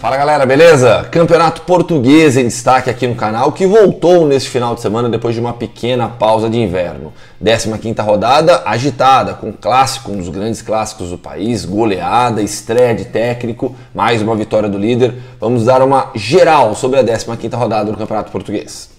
Fala galera, beleza? Campeonato Português em destaque aqui no canal, que voltou nesse final de semana depois de uma pequena pausa de inverno. 15ª rodada agitada, com clássico, um dos grandes clássicos do país, goleada, estreia de técnico, mais uma vitória do líder. Vamos dar uma geral sobre a 15ª rodada do Campeonato Português.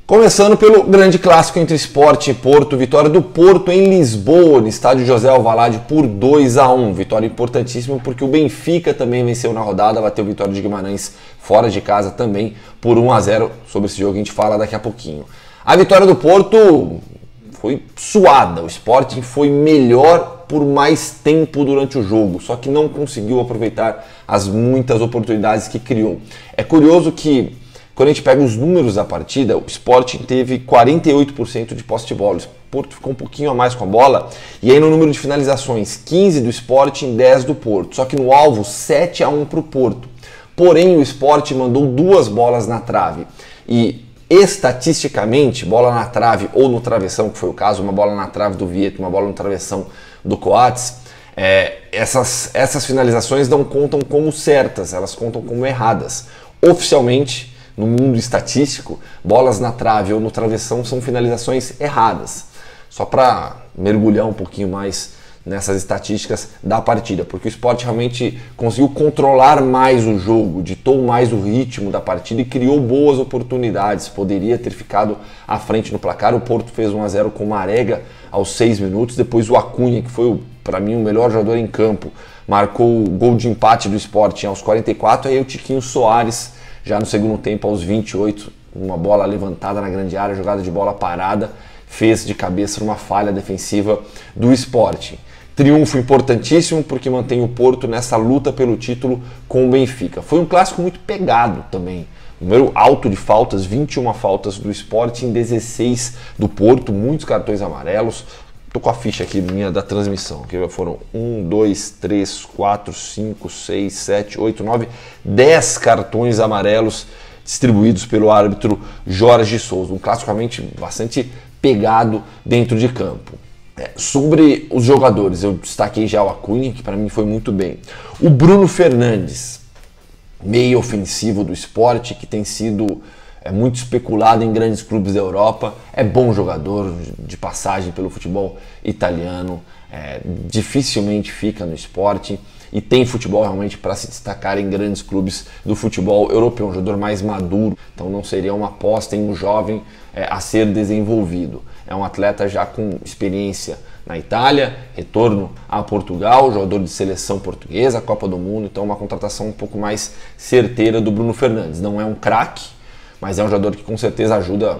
Começando pelo grande clássico entre Sport e Porto, vitória do Porto em Lisboa, no estádio José Alvalade por 2-1. Vitória importantíssima porque o Benfica também venceu na rodada, bateu Vitória de Guimarães fora de casa também por 1-0. Sobre esse jogo a gente fala daqui a pouquinho. A vitória do Porto foi suada, o Sporting foi melhor por mais tempo durante o jogo, só que não conseguiu aproveitar as muitas oportunidades que criou. É curioso que quando a gente pega os números da partida, o Sporting teve 48% de posse de bola. O Porto ficou um pouquinho a mais com a bola. E aí no número de finalizações, 15 do Sporting, 10 do Porto. Só que no alvo, 7-1 para o Porto. Porém, o Sporting mandou 2 bolas na trave. E estatisticamente, bola na trave ou no travessão, que foi o caso, uma bola na trave do Vieto, uma bola no travessão do Coates, essas finalizações não contam como certas, elas contam como erradas. Oficialmente, no mundo estatístico, bolas na trave ou no travessão são finalizações erradas. Só para mergulhar um pouquinho mais nessas estatísticas da partida, porque o Sport realmente conseguiu controlar mais o jogo, ditou mais o ritmo da partida e criou boas oportunidades. Poderia ter ficado à frente no placar. O Porto fez 1-0 com o Marega aos 6 minutos, depois o Acunha, que foi para mim o melhor jogador em campo, marcou o gol de empate do Sport aos 44, aí o Tiquinho Soares já no segundo tempo, aos 28, uma bola levantada na grande área, jogada de bola parada, fez de cabeça uma falha defensiva do Sporting. Triunfo importantíssimo porque mantém o Porto nessa luta pelo título com o Benfica. Foi um clássico muito pegado também. Número alto de faltas, 21 faltas do Sporting, 16 do Porto, muitos cartões amarelos. Tô com a ficha aqui minha da transmissão, que foram 1, 2, 3, 4, 5, 6, 7, 8, 9, 10 cartões amarelos distribuídos pelo árbitro Jorge Souza. Um clássico realmente bastante pegado dentro de campo. Sobre os jogadores, eu destaquei já o Acunha, que para mim foi muito bem. O Bruno Fernandes, meio ofensivo do Sport, que tem sido muito especulado em grandes clubes da Europa, é bom jogador de passagem pelo futebol italiano, dificilmente fica no Sport e tem futebol realmente para se destacar em grandes clubes do futebol europeu, um jogador mais maduro, então não seria uma aposta em um jovem a ser desenvolvido. É um atleta já com experiência na Itália, retorno a Portugal, jogador de seleção portuguesa, Copa do Mundo, então uma contratação um pouco mais certeira do Bruno Fernandes. Não é um craque, mas é um jogador que com certeza ajuda,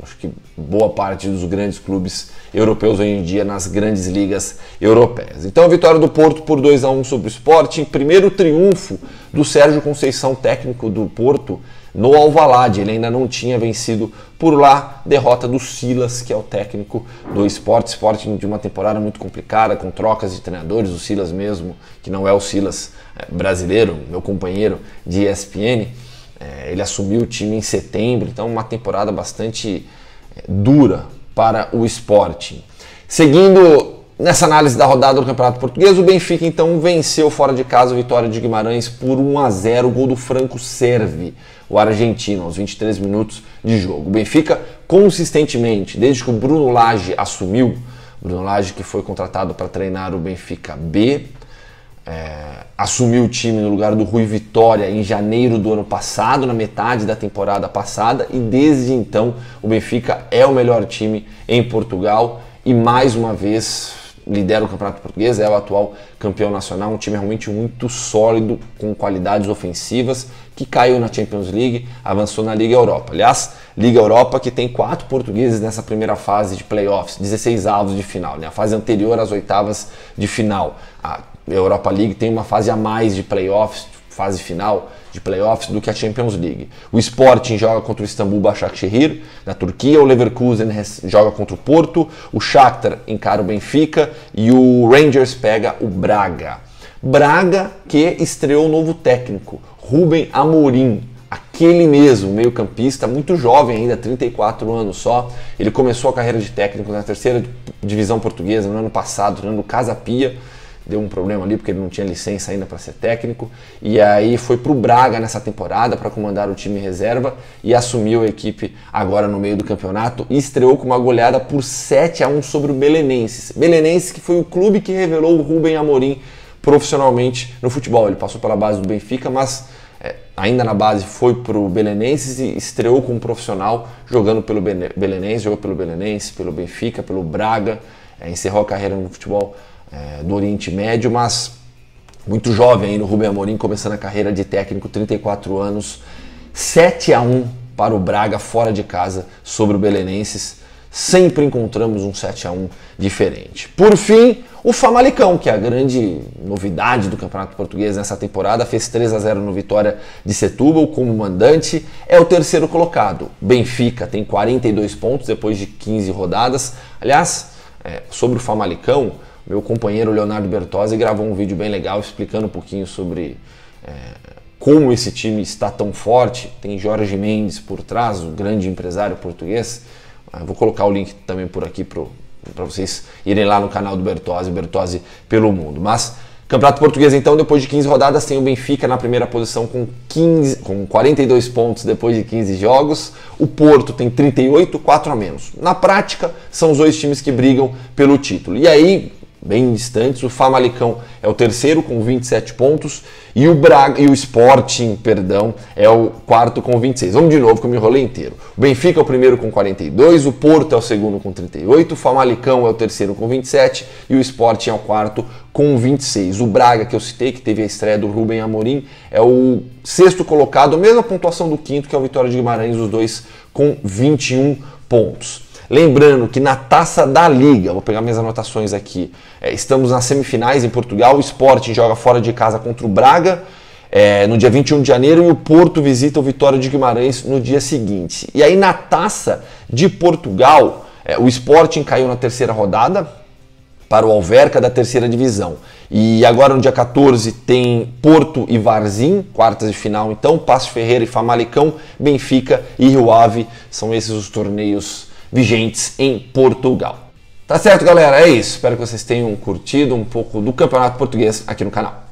acho que boa parte dos grandes clubes europeus hoje em dia nas grandes ligas europeias. Então a vitória do Porto por 2-1 sobre o Sporting, primeiro triunfo do Sérgio Conceição, técnico do Porto, no Alvalade. Ele ainda não tinha vencido por lá, derrota do Silas, que é o técnico do Sporting de uma temporada muito complicada, com trocas de treinadores, o Silas mesmo, que não é o Silas brasileiro, meu companheiro de ESPN, ele assumiu o time em setembro, então uma temporada bastante dura para o Sporting. Seguindo nessa análise da rodada do Campeonato Português, o Benfica então venceu fora de casa a Vitória de Guimarães por 1-0, gol do Franco Servi, o argentino, aos 23 minutos de jogo. O Benfica consistentemente, desde que o Bruno Lage assumiu, Bruno Lage que foi contratado para treinar o Benfica B, assumiu o time no lugar do Rui Vitória em janeiro do ano passado, na metade da temporada passada, e desde então o Benfica é o melhor time em Portugal e mais uma vez lidera o Campeonato Português, é o atual campeão nacional, um time realmente muito sólido, com qualidades ofensivas, que caiu na Champions League, avançou na Liga Europa. Aliás, Liga Europa que tem 4 portugueses nessa primeira fase de playoffs, 16 avos de final, né? A fase anterior às oitavas de final. A Europa League tem uma fase a mais de playoffs, fase final de playoffs, do que a Champions League. O Sporting joga contra o Istambul Başakşehir, na Turquia, o Leverkusen joga contra o Porto, o Shakhtar encara o Benfica e o Rangers pega o Braga. Braga que estreou um novo técnico, Rubem Amorim, aquele mesmo meio-campista, muito jovem ainda, 34 anos só. Ele começou a carreira de técnico na terceira divisão portuguesa no ano passado, treinando o Casa Pia. deu um problema ali porque ele não tinha licença ainda para ser técnico, e aí foi para o Braga nessa temporada para comandar o time reserva e assumiu a equipe agora no meio do campeonato e estreou com uma goleada por 7-1 sobre o Belenenses. Belenenses, que foi o clube que revelou o Rubem Amorim profissionalmente no futebol. Ele passou pela base do Benfica, mas ainda na base foi para o Belenenses e estreou como profissional jogando pelo Belenenses, jogou pelo Belenenses, pelo Benfica, pelo Braga, encerrou a carreira no futebol do Oriente Médio, mas muito jovem ainda o Rubem Amorim, começando a carreira de técnico, 34 anos, 7-1 para o Braga fora de casa sobre o Belenenses. Sempre encontramos um 7-1 diferente. Por fim, o Famalicão, que é a grande novidade do Campeonato Português nessa temporada, fez 3-0 no Vitória de Setúbal como mandante, é o terceiro colocado. Benfica tem 42 pontos depois de 15 rodadas. Aliás, sobre o Famalicão, meu companheiro Leonardo Bertozzi gravou um vídeo bem legal explicando um pouquinho sobre como esse time está tão forte. Tem Jorge Mendes por trás, o grande empresário português. Vou colocar o link também por aqui para vocês irem lá no canal do Bertozzi, Bertozzi pelo mundo. Mas Campeonato Português, então, depois de 15 rodadas, tem o Benfica na primeira posição com 42 pontos depois de 15 jogos. O Porto tem 38, 4 a menos. Na prática, são os dois times que brigam pelo título. E aí, bem distantes, o Famalicão é o terceiro com 27 pontos e o Sporting, é o quarto com 26. Vamos de novo que eu me enrolei inteiro. O Benfica é o primeiro com 42, o Porto é o segundo com 38, o Famalicão é o terceiro com 27 e o Sporting é o quarto com 26. O Braga, que eu citei, que teve a estreia do Rubem Amorim, é o sexto colocado, a mesma pontuação do quinto, que é o Vitória de Guimarães, os dois com 21 pontos. Lembrando que na Taça da Liga, vou pegar minhas anotações aqui, estamos nas semifinais em Portugal, o Sporting joga fora de casa contra o Braga no dia 21 de janeiro e o Porto visita o Vitória de Guimarães no dia seguinte. E aí na Taça de Portugal, o Sporting caiu na terceira rodada para o Alverca da terceira divisão. E agora no dia 14 tem Porto e Varzim, quartas de final então, Paços Ferreira e Famalicão, Benfica e Rio Ave, são esses os torneios vigentes em Portugal. Tá certo, galera? É isso. Espero que vocês tenham curtido um pouco do Campeonato Português aqui no canal.